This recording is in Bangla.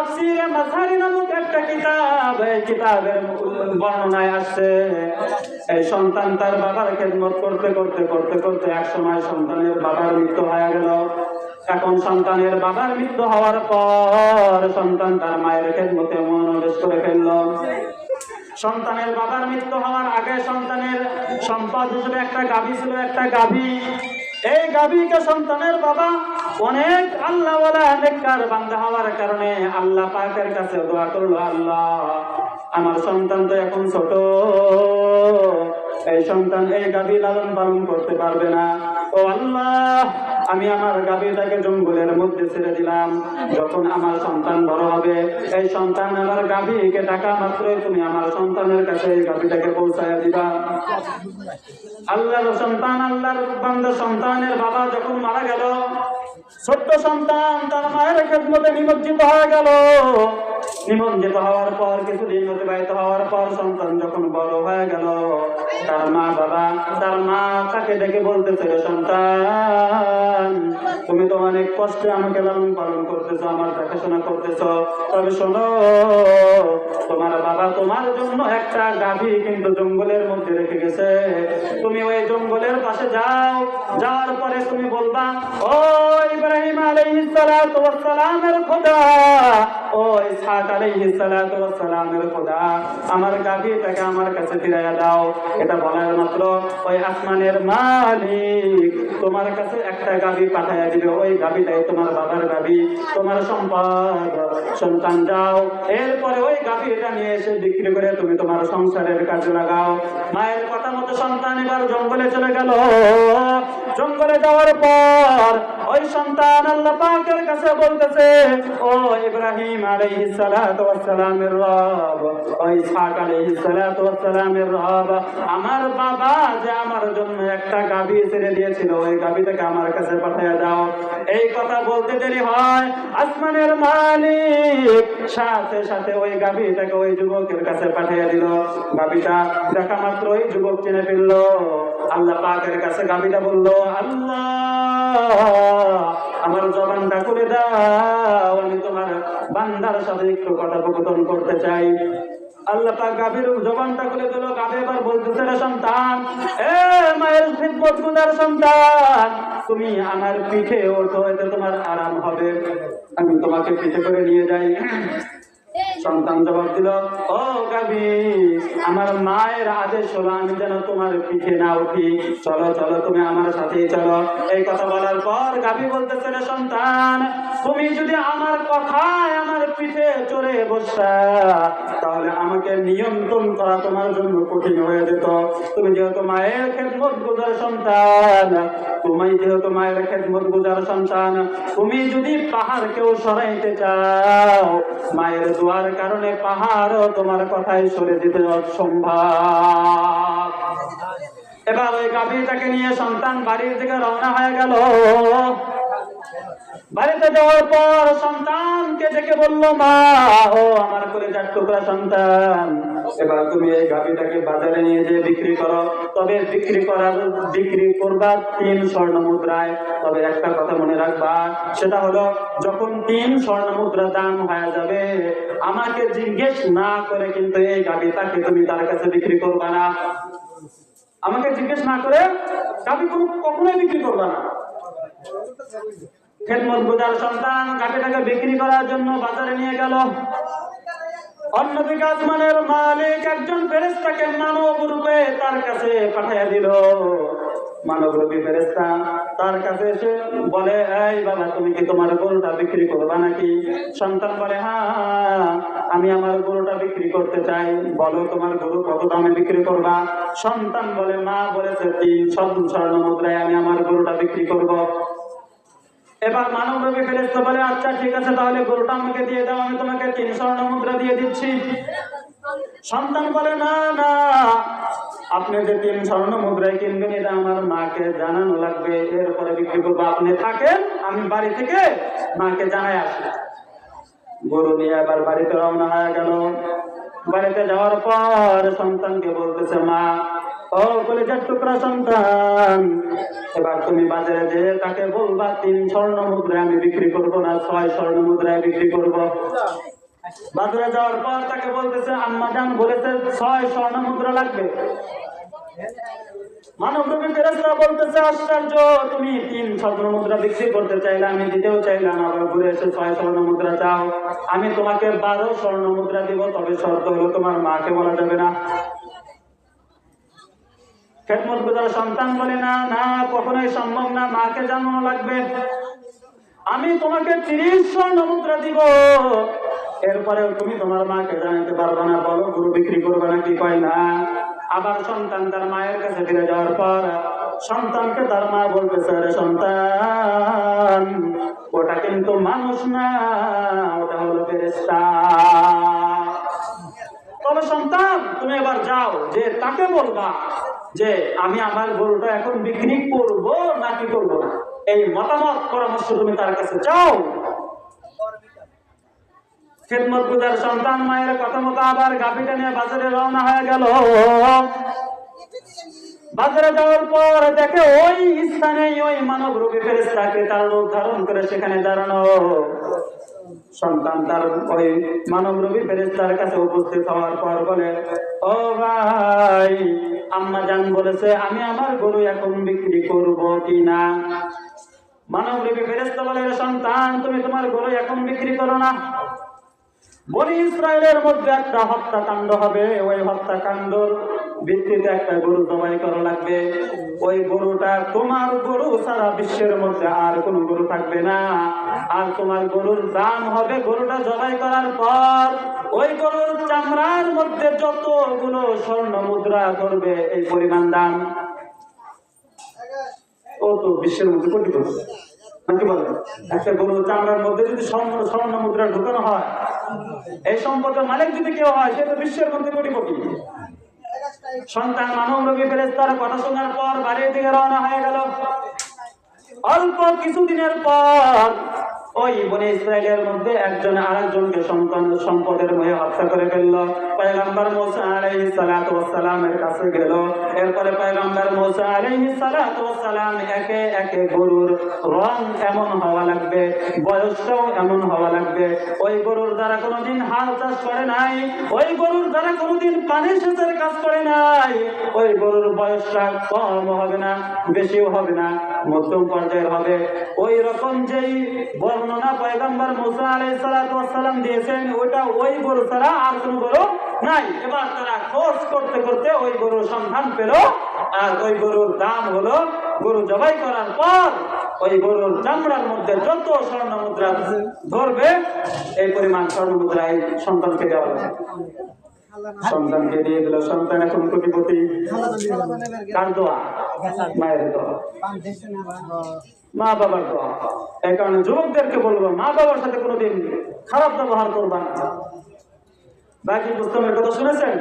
তাফসীরে মাযহারি নামক একটা কিতাব, এই কিতাবের বর্ণনায় আসছে এই সন্তান তার বাবার খেদমত করতে করতে করতে করতে এক সময় সন্তানের বাবার মৃত্যু হয়ে গেল। এখন সন্তানের বাবার মৃত্যু হওয়ার পর সন্তান তার মায়ের খেদমতে মনোনিবেশ করে ফেলল। সন্তানের বাবার মৃত্যু হওয়ার আগে সন্তানের সম্পদ হিসেবে একটা গাভী ছিল, একটা গাভী। এই গাভীকে সন্তানের বাবা অনেক আল্লাহওয়ালা নেককার বান্দা হওয়ার কারণে আল্লাহ পাকের কাছে দোয়া করলো, আল্লাহ আমার সন্তান তো এখন ছোট, এই সন্তান এই গাভী লালন পালন করতে পারবে না। ও আল্লাহ, আমি আমার গাভীটাকে জঙ্গলের মধ্যে ছেড়ে দিলাম। যখন আমার সন্তান বড় হবে, এই সন্তান আমার গাভীকে টাকা মাত্রই তুমি আমার সন্তানের কাছে এই গাভীটাকে পৌঁছায় দিবা। আল্লাহর সন্তান, আল্লাহর বান্দা সন্তানের বাবা যখন মারা গেল, ছোট্ট সন্তান তার মায়ের খেদমতে নিমজ্জিত হয়ে গেল। নিমজ্জিত হওয়ার পর কিছুদিন অতিবাহিত হওয়ার পর সন্তান যখন বড় হয়ে গেল, তার মা তাকে ডেকে বলতেছে, সন্তান তুমি তো অনেক কষ্টে আমাকে লালন পালন করতেছো, আমার দেখাশোনা করতেছো, তবে শোনো তোমার বাবা তোমার জন্য একটা গাভী কিন্তু জঙ্গলের মধ্যে রেখে গেছে। তুমি ওই জঙ্গলের পাশে যাও, যাওয়ার পরে তুমি বলবা, ও ইব্রাহিম আলাইহিস সালাতু ওয়াস সালামের খোদা, ও ইসহাক আলাইহিস সালাতু ওয়াস সালামের খোদা, আমার গাভীটাকে আমার কাছে ফিরাইয়া দাও। এটা বলার মাত্র ওই আসমানের মালিক তোমার কাছে একটা গাভী পাঠাইয়া দিবে। ওই গাভীটাই তোমার বাবার গাভী, তোমার সম্পদ। সন্তান যাও, এরপরে ওই গাভীটা নিয়ে এসে বিক্রি করে তুমি তোমার সংসারের কাজে লাগাও। মায়ের কথা মতো সন্তান এবার জঙ্গলে চলে গেল। জঙ্গলে যাওয়ার পর ওই সন্তান আল্লাহ পাকের কাছে বলতেছে, ও ইব্রাহিম আলাইহিস সালাতু ওয়াস সালামের রব, ও ইসহাক আলাইহিস সালাতু ওয়াস সালামের রব, আমার বাবা যে আমার জন্য একটা গাভী ছেড়ে দিয়েছিল, ওই গাভীটাকে আমার কাছে পাঠিয়ে দাও। এই কথা বলতে দেরি হয়, আসমানের মালিক সাথে সাথে ওই গাভীটাকে ওই যুবকের কাছে পাঠিয়ে দিল। গাভীটা দেখা মাত্র ওই যুবক চিনে ফেলল। আল্লাহ পাকের কাছে গাভীটা বলল, আল্লাহ আমার জবানটা খুলে দাও, আমি তোমার বান্দার সাথে একটু কথোপকথন করতে চাই। আল্লাহ পাক গাভীর জবানটা খুলে দিল। গাভী এবার বলতেছে, রে সন্তান, এ মায়ের খিদমত গুজার সন্তান, তুমি আমার পিঠে ওঠো, এতে তোমার আরাম হবে, আমি তোমাকে পিঠে করে নিয়ে যাই। সন্তান জবাব দিল, ও গাভী, আমার মায়ের আদেশ হলো আমি যেন তোমার পিঠে না উঠি, চলো চলো তুমি আমার সাথেই চলো। এই কথা বলার পর গাভী বলতেছে, রে সন্তান, তুমি যদি আমার কথায় আমার পিঠে চড়ে বসতা, তাহলে আমাকে নিয়ন্ত্রণ করা তোমার জন্য কঠিন হয়ে যেত। তুমি যেহেতু মায়ের খেদমত গুজার সন্তান, তুমি যদি পাহাড়কেও সরাইতে চাও, মায়ের দোয়ার কারণে পাহাড়ও তোমার কথাই সরে দিতে অসম্ভব। এবার ওই গাভীটাকে নিয়ে সন্তান বাড়ির দিকে রওনা হয়ে গেল। বাড়িতে যাওয়ার পর সন্তানকে ডেকে বলল, মা, ও আমার কলিজার টুকরা সন্তান, এবার তুমি এই গাভীটাকে বাজারে নিয়ে যেয়ে বিক্রি করো। তবে বিক্রি করবা 3 স্বর্ণ মুদ্রায়। তবে একটা কথা মনে রাখবা, সেটা হলো যখন 3 স্বর্ণ মুদ্রা দাম হয়ে যাবে, আমাকে জিজ্ঞেস না করে কিন্তু এই গাভীটাকে তুমি তার কাছে বিক্রি করবা না। আমাকে জিজ্ঞেস না করে গাভী কখনোই বিক্রি করবা না। খেদমত গুজার সন্তান গাভীটাকে বিক্রি করার জন্য বাজারে নিয়ে গেল। অন্যদিকে আসমানের মালিক একজন ফেরেশতাকে মানব রূপে তার কাছে পাঠিয়ে দিল। মানবরূপী ফেরেশতা তার কাছে এসে বলে, এই বাবা, তুমি কি তোমার গরুটা বিক্রি করবা নাকি? সন্তান বলে, হ্যাঁ, আমি আমার গরুটা বিক্রি করতে চাই। বলো তোমার গরু কত দামে বিক্রি করবা? সন্তান বলে, মা বলেছে 3 স্বর্ণ মুদ্রায় আমি আমার গরুটা বিক্রি করব। এবার মানবরূপী ফেরেশতা বলে, আচ্ছা ঠিক আছে, তাহলে গরুটা আমাকে দিয়ে দাও, আমি তোমাকে 3 স্বর্ণ মুদ্রা দিয়ে দিচ্ছি। সন্তান বলে, না না, আপনি যে 3 স্বর্ণ মুদ্রায় কিনবেন এটা আমার মাকে জানানো লাগবে, এরপরে বিক্রি করবো। আপনি থাকেন, আমি বাড়ি থেকে মাকে জানাই আসি। গরু নিয়ে আবার বাড়িতে রওনা হয়ে গেল। বাড়িতে যাওয়ার পর সন্তানকে বলতেছে, মা, ও কলিজার টুকরা সন্তান, এবার তুমি বাজারে যে তাকে বলবা 3 স্বর্ণ মুদ্রায় আমি বিক্রি করবো না, 6 স্বর্ণ মুদ্রায় বিক্রি করবো। বাজারে যাওয়ার পর তাকে বলতেছে আম্মা জান বলেছে 6 স্বর্ণ মুদ্রা লাগবে। মানবরূপী ফেরেশতা বলতেছে আশ্চর্য, তুমি 3 স্বর্ণ মুদ্রা বিক্রি করতে চাইলে, আমি দিতেও চাইলাম, আবার ঘুরে এসে 6 স্বর্ণ মুদ্রা চাও। আমি তোমাকে 12 স্বর্ণ মুদ্রা দিব, তবে শর্ত হলো তোমার মাকে বলা যাবে না। খেদমতগুজার সন্তান বলে না না, কখনোই সম্ভব না, মাকে জানানো লাগবে। আমি তোমাকে 30 স্বর্ণ মুদ্রা দিব, এরপরেও তুমি তোমার মাকে জানাতে পারবে না, বলো গরু বিক্রি করবে না কি কয় না। আবার সন্তান তার মায়ের কাছে ফিরে যাওয়ার পর সন্তানকে তার মা বলতেছে, আরে সন্তান, ওটা কিন্তু মানুষ না, ওটা হলো ফেরেশতা। তবে সন্তান তুমি এবার যাও, যে তাকে বলবা যে আমি আমার গরুটা এখন বিক্রি করব নাকি করব না, এই মতামত পরামর্শ তুমি তার কাছে চাও। খেদমতগুজার সন্তান মায়ের কথা মতো আবার গাভীটা নিয়ে বাজারে রওনা হয়ে গেল। বাজারে যাওয়ার পর দেখে ওই স্থানে ওই মানবরূপী ফেরেশতাকে তার রূপ ধারণ করে সেখানে দাঁড়ানো। সন্তান তার ওই মানবরূপী ফেরেশতার কাছে উপস্থিত হওয়ার পর বলে, ও ভাই, আম্মা জান বলেছে আমি আমার গরু এখন বিক্রি করব কিনা। মানবরূপী ফেরেশতা বলে, সন্তান তুমি তোমার গরু এখন বিক্রি করো না, বনি ইসরায়েলের মধ্যে একটা হত্যাকাণ্ড হবে, ওই হত্যাকাণ্ডর ভিত্তিতে একটা গরু জবাই করা লাগবে। ওই গরুটা তোমার গরু সারা বিশ্বের মধ্যে আর কোন গরু থাকবে না। আর তোমার গরুর দাম হবে গরুটা জবাই করার পর ওই গরুর চামড়ার মধ্যে যতগুলো স্বর্ণ মুদ্রা করবে এই পরিমাণ দাম। ও তো বিশ্বের মধ্যে কোটি কোটি নাকি বলে, একটা গরুর চামড়ার মধ্যে যদি স্বর্ণ মুদ্রা ঢুকানো হয়, এই সম্পদের মালিক যদি কেউ হয়, সে তো বিশ্বের মধ্যে কোটি কোটি। সন্তান মানবরূপী ফেরেশতার কথা শোনার পর বাড়ির দিকে রওনা হয়ে গেল। অল্প কিছুদিনের পর ওই বনি ইসরায়েলের মধ্যে একজন আরেকজনকে সম্পদের মোহে হত্যা করে ফেললো। পয়গম্বর মুসা আলাইহিস সালাতু ওয়াস সালামের কাছে গেল। এরপরে পয়গম্বর মুসা আলাইহিস সালাতু ওয়াস সালাম একে একে গরুর রং এমন হওয়া লাগবে, বয়সটাও এমন হওয়া লাগবে, ওই গরুর দ্বারা কোনোদিন হাল চাষ করে নাই, ওই গরুর দ্বারা কোনোদিন পানি সেচের কাজ করে নাই, ওই গরুর বয়সটা কম হবে না, বেশিও হবে না, মধ্যম পর্যায়ের হবে। ওই রকম যেই বর্ণনা পয়গম্বর মুসা আলাইহিস সালাতু ওয়াস সালাম দিয়েছেন, ওইটা ওই গরু ছাড়া আর কোনো গরু নাই। এবার তারা খোঁজ করতে করতে ওই গরুর সন্ধান পেল, আর ওই গরুর দাম হলো, গরু জবাই করার পর ওই গরুর চামড়ার মধ্যে যত স্বর্ণ মুদ্রা ধরবে এই পরিমাণ স্বর্ণ মুদ্রা এই সন্তানকে দেওয়া হবে। সন্তানকে দিয়ে দিল। সন্তান এখন কোটিপতি। কার দোয়া? মায়ের দোয়া, মা বাবার দোয়া। এই কারণে যুবকদেরকে বলবো, মা বাবার সাথে কোনোদিন খারাপ ব্যবহার করবা না। বাকি বুঝতে কথা শুনেছেন?